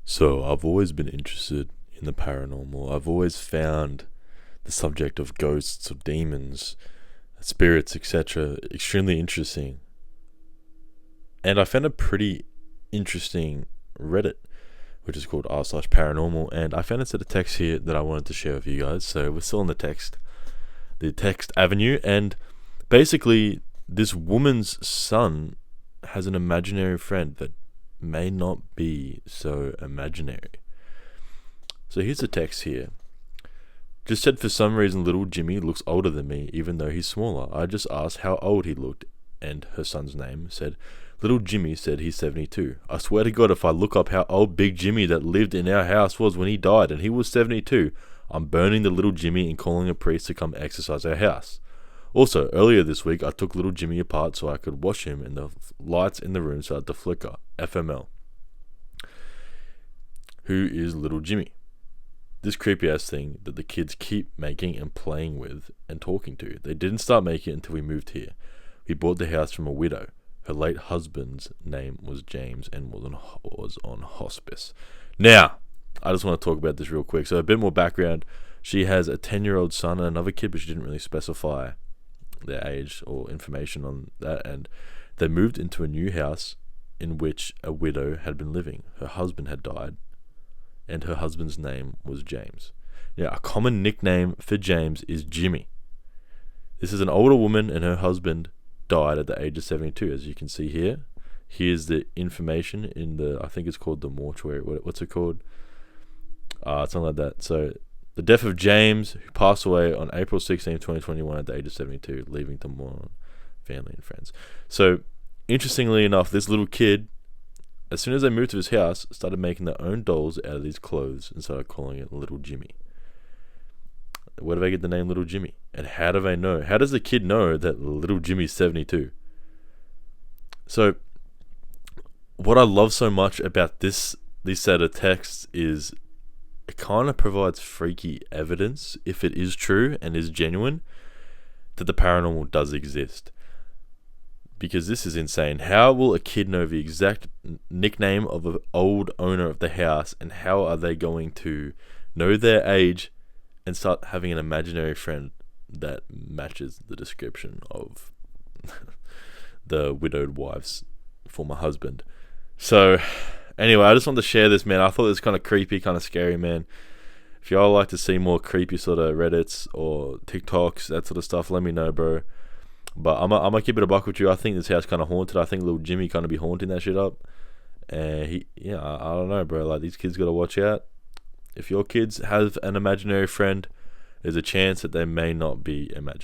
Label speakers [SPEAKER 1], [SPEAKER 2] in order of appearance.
[SPEAKER 1] So, I've always been interested in the paranormal. I've always found the subject of ghosts or demons, spirits, etc., extremely interesting. And I found a pretty interesting Reddit, which is called r/paranormal. And I found a set of texts here that I wanted to share with you guys. So, we're still in the text avenue. And basically, this woman's son has an imaginary friend that may not be so imaginary. So here's the text here. Just said, for some reason little Jimmy looks older than me, even though he's smaller. I just asked how old he looked, and her son's name said, little Jimmy said he's 72. I swear to God, if I look up how old Big Jimmy that lived in our house was when he died, and he was 72, I'm burning the little Jimmy and calling a priest to come exorcise our house. Also, earlier this week, I took little Jimmy apart so I could wash him, and the lights in the room started to flicker. FML. Who is little Jimmy? This creepy ass thing that the kids keep making and playing with and talking to. They didn't start making it until we moved here. We bought the house from a widow. Her late husband's name was James and was on hospice. Now, I just want to talk about this real quick. So a bit more background. She has a 10-year-old son and another kid, but she didn't really specify their age or information on that. And they moved into a new house in which a widow had been living. Her husband had died, and her husband's name was James. Now, a common nickname for James is Jimmy. This is an older woman, and her husband died at the age of 72, as you can see here. Here's the information in the, I think it's called the mortuary. What's it called? Something like that. So, the death of James, who passed away on April 16, 2021 at the age of 72, leaving to mourn family and friends. So, interestingly enough, this little kid, as soon as they moved to his house, started making their own dolls out of these clothes and started calling it Little Jimmy. Where do they get the name Little Jimmy? And how do they know? How does the kid know that Little Jimmy's 72? So, what I love so much about this set of texts is it kind of provides freaky evidence, if it is true and is genuine, that the paranormal does exist. Because this is insane. How will a kid know the exact nickname of an old owner of the house, and how are they going to know their age and start having an imaginary friend that matches the description of the widowed wife's former husband? So, anyway, I just wanted to share this, man. I thought it was kind of creepy, kind of scary, man. If y'all like to see more creepy sort of Reddits or TikToks, that sort of stuff, let me know, bro. But I'm gonna keep it a buck with you. I think this house kind of haunted. I think little Jimmy kind of be haunting that shit up. And I don't know, bro. Like, these kids gotta watch out. If your kids have an imaginary friend, there's a chance that they may not be imaginary.